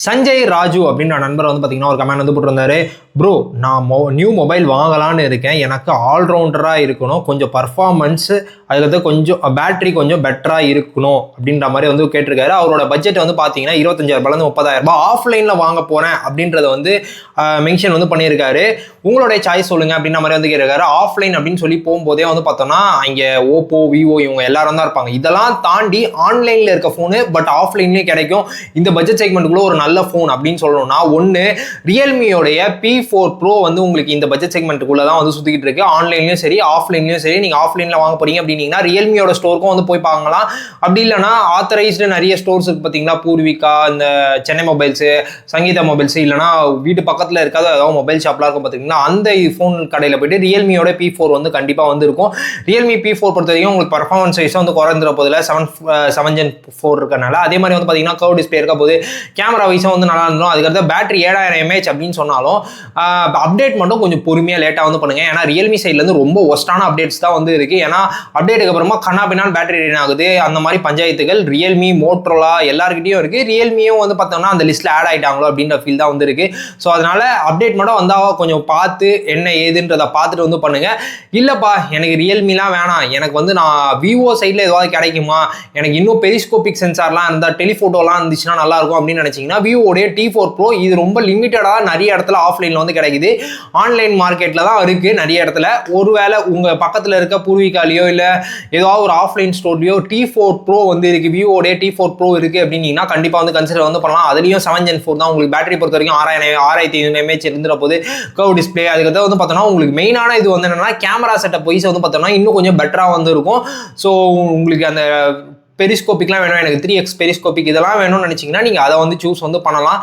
சஞ்சய் ராஜு அப்படின்ற நண்பர் வந்து பார்த்தீங்கன்னா ஒரு கமெண்ட் வந்து போட்டிருந்தாரு. ப்ரோ, நான் நியூ மொபைல் வாங்கலான்னு இருக்கேன். எனக்கு ஆல்ரவுண்டராக இருக்கணும், கொஞ்சம் பர்ஃபார்மன்ஸு, அதுக்கடுத்து கொஞ்சம் பேட்டரி கொஞ்சம் பெட்டராக இருக்கணும் அப்படின்ற மாதிரி வந்து கேட்டிருக்காரு. அவரோட பட்ஜெட் வந்து பார்த்தீங்கன்னா 25,000 30,000 ஆஃப்லைனில் வாங்க போகிறேன் அப்படின்றத வந்து மென்ஷன் வந்து பண்ணியிருக்காரு. உங்களுடைய சாய்ஸ் சொல்லுங்கள் அப்படின்ற மாதிரி வந்து கேட்டிருக்காரு. ஆஃப்லைன் அப்படின்னு சொல்லி போகும்போதே வந்து பார்த்தோம்னா இங்கே ஓப்போ, விவோ இவங்க எல்லாரும் தான் இருப்பாங்க. இதெல்லாம் தாண்டி ஆன்லைனில் இருக்க ஃபோனு பட் ஆஃப்லைன்லேயும் கிடைக்கும். இந்த பட்ஜெட் செக்மெண்ட்டுக்குள்ள ஒரு நல்ல ஃபோன் அப்படின்னு சொல்லணும்னா ஒன்று ரியல்மியோடைய P4 Pro வந்து உங்களுக்கு இந்த பட்ஜெட் செக்மெண்ட்டுக்குள்ள தான் வந்து சுற்றிக்கிட்டு இருக்கு. ஆன்லைன்லையும் சரி ஆஃப்லைன்லையும் சரி. நீங்கள் ஆஃப்லைனில் வாங்க போறீங்க அப்படின்னீங்கன்னா ரியல்மியோட ஸ்டோருக்கும் வந்து போய் பார்க்கலாம். அப்படி இல்லைனா ஆத்தரைஸ்டு நிறைய ஸ்டோர்ஸ் இருக்கு பார்த்தீங்களா, பூர்விகா, இந்த சென்னை மொபைல்ஸு, சங்கீதா மொபைல்ஸ், இல்லைனா வீட்டு பக்கத்தில் இருக்காத ஏதாவது மொபைல் ஷாப்லாம் இருக்கும் பார்த்தீங்கன்னா, அந்த ஃபோன் கடையில் போயிட்டு ரியல்மியோட P4 வந்து கண்டிப்பாக வந்து இருக்கும். ரியல்மி P4 பொறுத்த வரைக்கும் உங்களுக்கு பர்ஃபார்மன்ஸ் வைஸ் வந்து குறைந்துற போதில் 7 Gen 4 இருக்கனால, அதே மாதிரி வந்து பார்த்தீங்கன்னா கர்வ் டிஸ்பிளே இருக்க போது கேமரா வைஸாக வந்து நல்லா இருந்தோம். அதுக்கடுத்து பேட்டரி 7000 mAh அப்படின்னு சொன்னாலும் அப்டேட் மட்டும் கொஞ்சம் பொறுமையாக லேட்டாக வந்து பண்ணுங்க. ஏன்னா ரியல்மி சைட்லேருந்து ரொம்ப ஒஸ்டான அப்டேட்ஸ் தான் வந்து இருக்கு. ஏன்னா அப்டேட்டுக்கு அப்புறமா கண்ணாபின்னான் பேட்டரி ட்ரெயின் ஆகுது, அந்த மாதிரி பஞ்சாயத்துகள் ரியல்மி, மோட்டோரோலா எல்லாருக்கிட்டையும் இருக்கு. ரியல்மியும் வந்து பார்த்தோம்னா அந்த லிஸ்ட்டில் ஆட் ஆகிட்டாங்களோ அப்படின்ற ஃபீல் தான் வந்து இருக்கு. ஸோ அதனால அப்டேட் மட்டும் வந்தால் கொஞ்சம் பார்த்து என்ன ஏதுன்றதை பார்த்துட்டு வந்து பண்ணுங்க. இல்லைப்பா எனக்கு ரியல்மிலாம் வேணாம், எனக்கு வந்து நான் விவோ சைடில் ஏதாவது கிடைக்குமா, எனக்கு இன்னும் பெரிஸ்கோபிக் சென்சார்லாம் இருந்தால் டெலிஃபோட்டோலாம் இருந்துச்சுன்னா நல்லா இருக்கும் அப்படின்னு நினைச்சீங்கன்னா விவோடைய T4 Pro இது ரொம்ப லிமிட்டடாக நிறைய இடத்துல ஆஃப்லைனில் வந்து கிடைக்குது. ஆன்லைன் மார்க்கெட்டில் தான் இருக்குது நிறைய இடத்துல. ஒருவேளை உங்கள் பக்கத்தில் இருக்க பூர்விகாலையோ இல்லை ஏதாவது ஒரு ஆஃப்லைன் ஸ்டோர்லையோ T4 Pro வந்து இருக்குது, விவோடைய T4 Pro இருக்குது அப்படின்னீங்கன்னா கண்டிப்பாக வந்து கன்சிடர் வந்து பண்ணலாம். அதுலேயும் 7 Gen 4 தான். உங்களுக்கு பேட்டரி பொறுத்த வரைக்கும் 6500 mAh இருந்துற போது கர்வ் டிஸ்பிளே. அதுக்கடுத்து வந்து பார்த்தோன்னா உங்களுக்கு மெயினான இது வந்து என்னன்னா கேமரா செட்டப் வைஸ் வந்து பார்த்தோம்னா இன்னும் கொஞ்சம் பெட்டராக வந்து இருக்கும். ஸோ உங்களுக்கு அந்த பெரிஸ்கோபிக்லாம் வேணும், எனக்கு 3x பெரிஸ்கோபிக் இதெல்லாம் வேணும்னு நினைச்சீங்கன்னா நீங்கள் அதை வந்து சூஸ் வந்து பண்ணலாம்.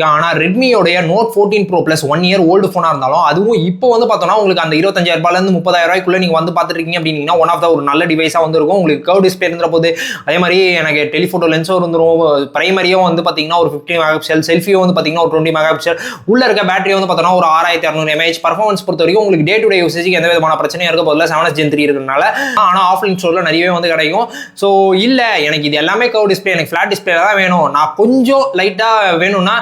ஆனால் ரெட்மியோடைய Note 14 Pro Plus 1 year old ஃபோனாக இருந்தாலும் அதுவும் இப்போ வந்து பார்த்தோன்னா உங்களுக்கு அந்த 25,000 30,000 நீங்கள் வந்து பார்த்துட்டு இருக்கீங்க அப்படின்னா ஒன் ஆஃப் த ஒரு நல்ல டிவைஸாக வந்து இருக்கும். உங்களுக்கு கர்வ் டிஸ்பிளே இருந்த போது அதே மாதிரி எனக்கு டெலிஃபோட்டோ லென்ஸும் இருந்துரும், பிரைமரியும் வந்து பார்த்தீங்கன்னா ஒரு 50 MP, செல்ஃபியும் வந்து பார்த்தீங்கன்னா ஒரு 20 MP, உள்ள இருக்க பேட்டரி வந்து பார்த்தோன்னா ஒரு 6600 mAh. பர்ஃபார்மன்ஸ் பொறுத்த வரைக்கும் உங்களுக்கு டே டு டே யூசேஜுக்கு எந்த விதமான பிரச்சனையும் இருக்க போதில் 7 Gen 3 இருக்கிறதுனால. ஆனால் ஆஃப்லைன் ஸ்டோரில் நிறையவே வந்து கிடைக்கும். ஸோ இல்லை எனக்கு இது எல்லாமே கர்வ் டிஸ்பிளே, எனக்கு ஃபிளாட் டிஸ்பிளே தான் வேணும், நான் கொஞ்சம் லைட்டாக வேணும்னா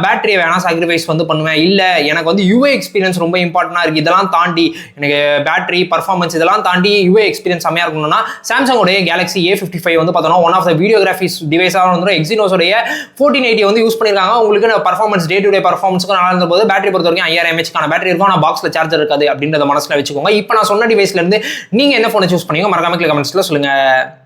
பேட்டரியை வேணால் சாக்ரிஃபைஸ் வந்து பண்ணுவேன். இல்லை எனக்கு வந்து யூஐ எக்ஸ்பீரியன்ஸ் ரொம்ப இம்பார்ட்டண்டாக இருக்குது, இதெல்லாம் தாண்டி எனக்கு பேட்டரி பர்ஃபார்மன்ஸ் இதெல்லாம் தாண்டி யூஐ எக்ஸ்பீரியன்ஸ் செம்மையாக இருக்கணும்னா சாம்சங்கோடைய Galaxy A55 வந்து பார்த்தோன்னா ஒன் ஆஃப் த வீடியோகிராஃபிஸ் டிவைஸாக வந்து எக்ஸினோஸோடைய 1480 வந்து யூஸ் பண்ணியிருக்காங்க. உங்களுக்கு பர்ஃபார்மன்ஸ் டே டு டே பர்ஃபார்மன்ஸுக்கும் நல்லா இருந்த போது பேட்டரி பொறுத்த வரைக்கும் 5000 mAh பேட்டரி இருக்கும், ஆனால் பாக்ஸில் சார்ஜர் இருக்காது அப்படின்றத மனசில் வச்சுக்கோங்க. இப்போ நான் சொன்ன டிவைஸ்லேருந்து நீங்கள் என்ன ஃபோனை சூஸ் பண்ணீங்க மறக்காம கமெண்ட்ஸில் சொல்லுங்கள்.